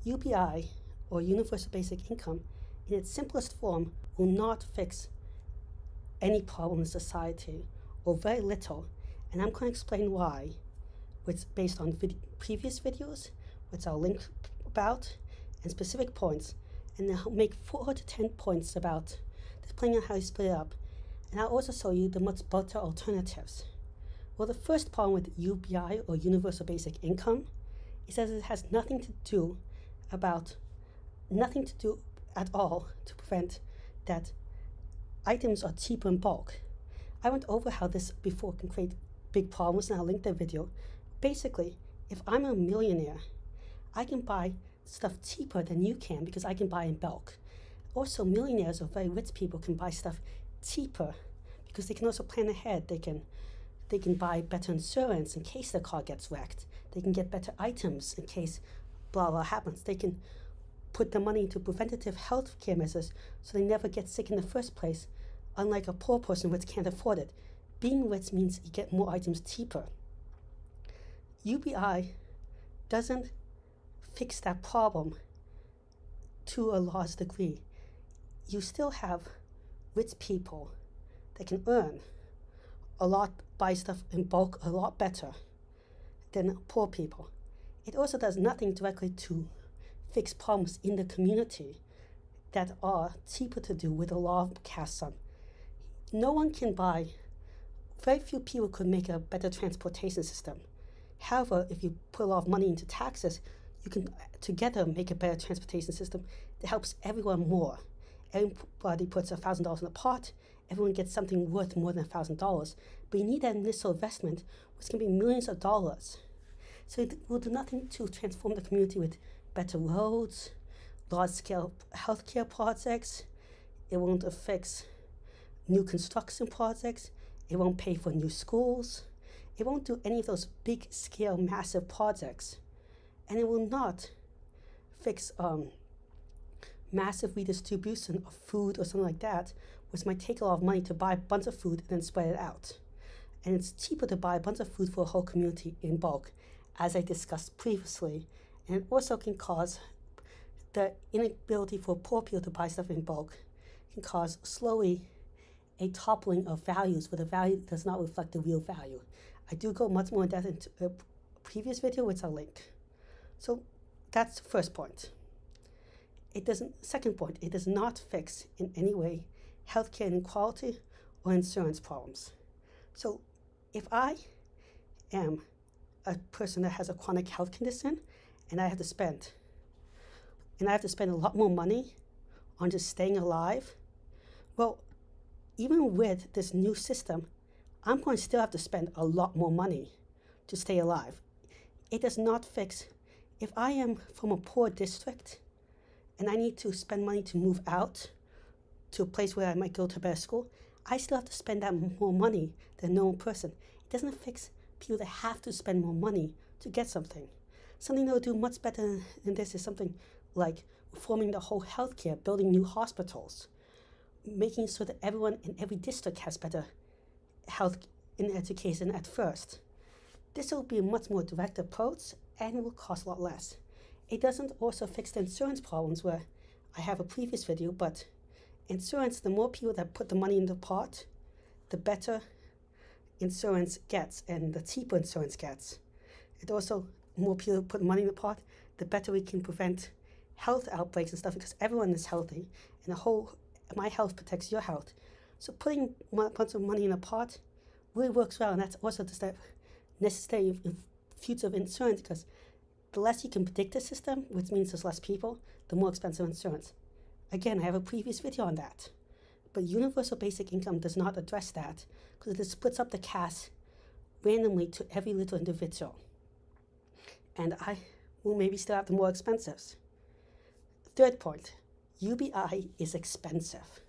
UBI, or Universal Basic Income, in its simplest form, will not fix any problem in society, or very little, and I'm going to explain why, which based on previous videos, which I'll link about, and specific points, and then I'll make 4 to 10 points about, depending on how you split it up, and I'll also show you the much better alternatives. Well, the first problem with UBI, or Universal Basic Income, is that it has nothing to do at all to prevent that items are cheaper in bulk. I went over how this before can create big problems, and I'll link the video. Basically, if I'm a millionaire, I can buy stuff cheaper than you can because I can buy in bulk. Also, millionaires or very rich people can buy stuff cheaper because they can also plan ahead. They can buy better insurance in case their car gets wrecked. They can get better items in case blah blah happens. They can put the money into preventative health care measures so they never get sick in the first place, unlike a poor person which can't afford it. Being rich means you get more items cheaper. UBI doesn't fix that problem to a large degree. You still have rich people that can earn a lot, buy stuff in bulk a lot better than poor people. It also does nothing directly to fix problems in the community that are cheaper to do with a law cast on. No one can buy, very few people could make a better transportation system. However, if you put a lot of money into taxes, you can together make a better transportation system that helps everyone more. Everybody puts $1,000 in a pot, everyone gets something worth more than $1,000, but you need that initial investment, which can be millions of dollars. So it will do nothing to transform the community with better roads, large-scale healthcare projects. It won't affect new construction projects. It won't pay for new schools. It won't do any of those big-scale, massive projects. And it will not fix massive redistribution of food or something like that, which might take a lot of money to buy a bunch of food and then spread it out. And it's cheaper to buy a bunch of food for a whole community in bulk, as I discussed previously. And it also can cause the inability for poor people to buy stuff in bulk, can cause slowly a toppling of values where the value does not reflect the real value. I do go much more in depth into a previous video, which I'll link. So that's the first point. Second point, it does not fix in any way healthcare inequality or insurance problems. So if I am a person that has a chronic health condition and I have to spend a lot more money on just staying alive, well, even with this new system, I'm going to still have to spend a lot more money to stay alive. It does not fix. If I am from a poor district and I need to spend money to move out to a place where I might go to better school, I still have to spend that more money than a normal person. It doesn't fix people that have to spend more money to get something. Something that will do much better than this is something like reforming the whole healthcare, building new hospitals, making sure that everyone in every district has better health and education at first. This will be a much more direct approach and will cost a lot less. It doesn't also fix the insurance problems where I have a previous video, but insurance, the more people that put the money in the pot, the better insurance gets and the cheaper insurance gets. It also, more people put money in the pot, the better we can prevent health outbreaks and stuff because everyone is healthy and my health protects your health. So putting a bunch of money in a pot really works well, and that's also the step necessary in future of insurance because the less you can predict the system, which means there's less people, the more expensive insurance. Again, I have a previous video on that. But universal basic income does not address that because it splits up the cash randomly to every little individual. And I will maybe still have the more expensives. Third point, UBI is expensive.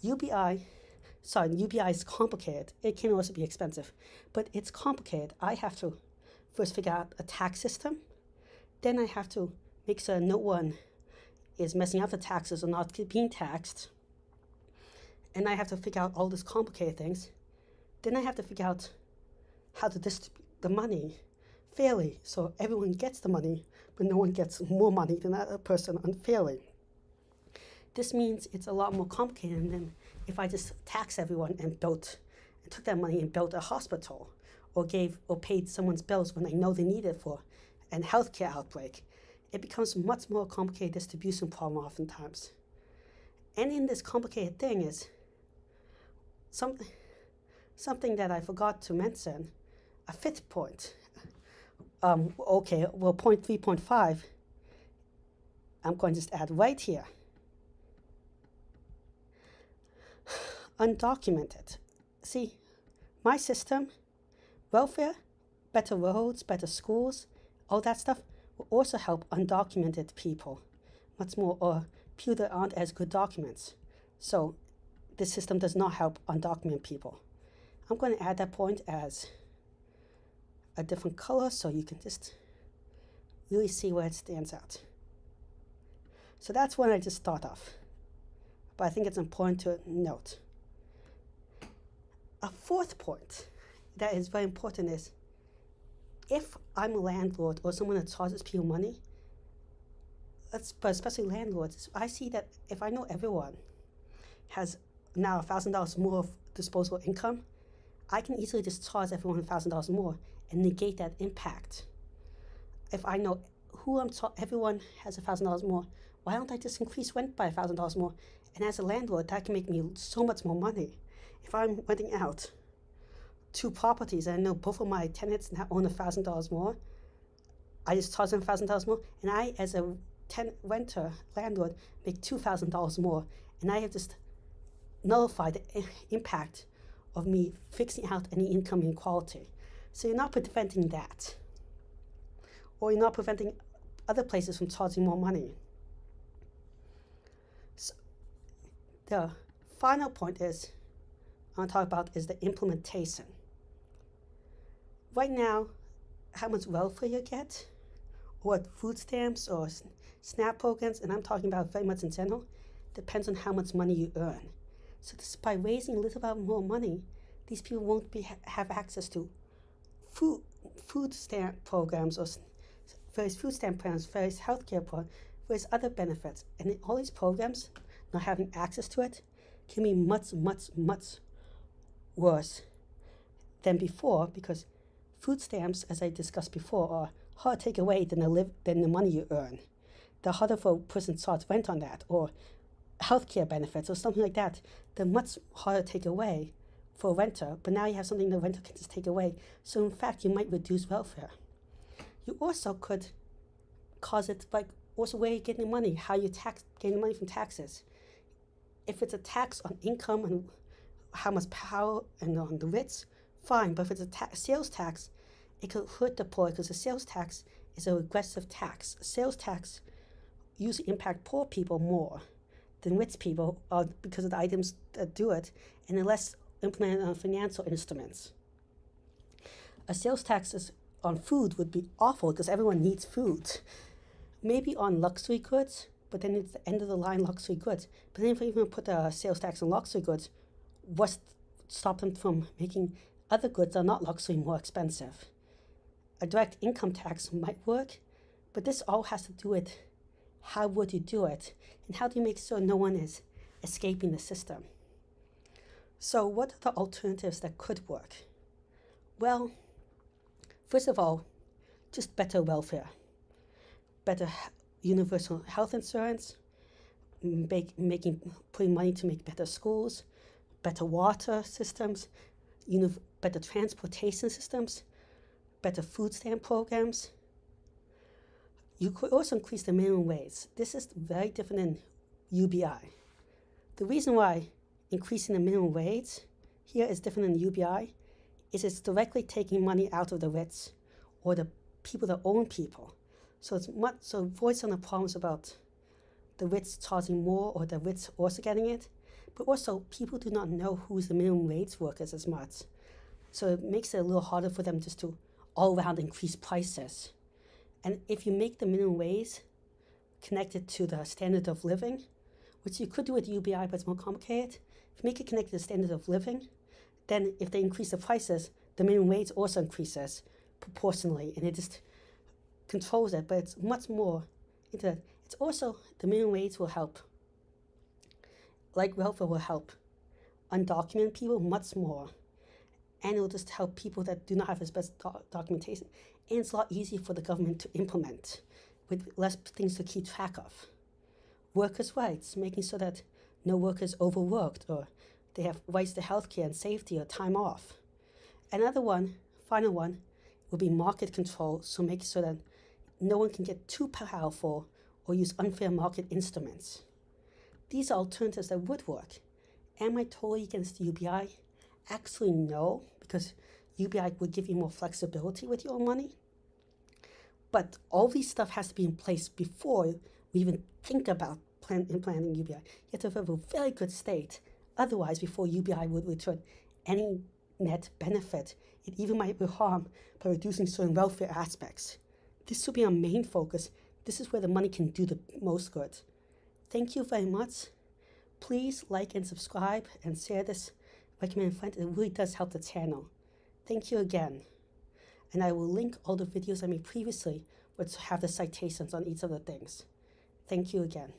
UBI is complicated. It can also be expensive, but it's complicated. I have to first figure out a tax system. Then I have to make sure no one is messing up the taxes or not being taxed. And I have to figure out all these complicated things. Then I have to figure out how to distribute the money fairly, so everyone gets the money, but no one gets more money than that person unfairly. This means it's a lot more complicated than if I just tax everyone and took that money and built a hospital, or paid someone's bills when I know they need it for a healthcare outbreak. It becomes a much more complicated distribution problem oftentimes. And in this complicated thing is something that I forgot to mention, a fifth point. Point 3.5, I'm going to just add right here. Undocumented. See, my system, welfare, better roads, better schools, all that stuff will also help undocumented people much more, or people that aren't as good documents. So this system does not help undocumented people. I'm going to add that point as a different color so you can just really see where it stands out. So that's when I just start off. But I think it's important to note. A fourth point that is very important is, if I'm a landlord or someone that charges people money, but especially landlords, I see that if I know everyone has now $1,000 more of disposable income, I can easily just charge everyone $1,000 more and negate that impact. If I know everyone has $1,000 more, why don't I just increase rent by $1,000 more? And as a landlord, that can make me so much more money. If I'm renting out 2 properties and I know both of my tenants now own $1,000 more, I just charge them $1,000 more, and I, as a landlord, make $2,000 more, and I have just nullified the impact of me fixing out any income inequality. So you're not preventing that, or you're not preventing other places from charging more money. So the final point I want to talk about is the implementation. Right now, how much welfare you get, or food stamps or SNAP programs, and I'm talking about very much in general, depends on how much money you earn. So just by raising a little bit more money, these people won't have access to food stamp programs, or various food stamp programs, various healthcare programs, various other benefits. And all these programs, not having access to it, can be much, much, much worse than before, because food stamps, as I discussed before, are hard to take away than the money you earn. The harder for a person to charge rent on that, or healthcare benefits, or something like that. They're much harder to take away for a renter, but now you have something the renter can just take away. So in fact, you might reduce welfare. You also could cause it by also where you're getting money, how you getting money from taxes. If it's a tax on income and how much power and on the rich, fine. But if it's a sales tax, it could hurt the poor, because a sales tax is a regressive tax. A sales tax usually impact poor people more than rich people, because of the items that do it, and unless implemented on financial instruments. A sales tax on food would be awful, because everyone needs food. Maybe on luxury goods, but then it's the end of the line luxury goods. But then if we even put a sales tax on luxury goods, what's stop them from making other goods that are not luxury more expensive? A direct income tax might work, but this all has to do with how would you do it, and how do you make sure no one is escaping the system. So what are the alternatives that could work? Well, first of all, just better welfare, better universal health insurance, putting money to make better schools, better water systems, better transportation systems, better food stamp programs. You could also increase the minimum wage. This is very different than UBI. The reason why increasing the minimum wage here is different than UBI is it's directly taking money out of the rich or the people that own people. So avoid some of the problems about the rich charging more or the rich also getting it. But also, people do not know who's the minimum wage workers as much. So it makes it a little harder for them just to all around increase prices. And if you make the minimum wage connected to the standard of living, which you could do with UBI, but it's more complicated, if you make it connected to the standard of living, then if they increase the prices, the minimum wage also increases, proportionally, and it just controls it, but it's much more into that. It's also, the minimum wage will help, like welfare will help undocumented people much more, and it will just help people that do not have as best documentation, and it's a lot easier for the government to implement with less things to keep track of. Workers' rights, making sure that no worker is overworked or they have rights to healthcare and safety or time off. Another one, final one, will be market control, so making sure that no one can get too powerful or use unfair market instruments. These are alternatives that would work. Am I totally against UBI? Actually, no, because UBI would give you more flexibility with your money. But all these stuff has to be in place before we even think about implementing UBI. You have to have a very good state. Otherwise, before UBI would return any net benefit, it even might be harm by reducing certain welfare aspects. This should be our main focus. This is where the money can do the most good. Thank you very much. Please like and subscribe and share this. Recommend and find it really does help the channel. Thank you again. And I will link all the videos I made previously, which have the citations on each of the things. Thank you again.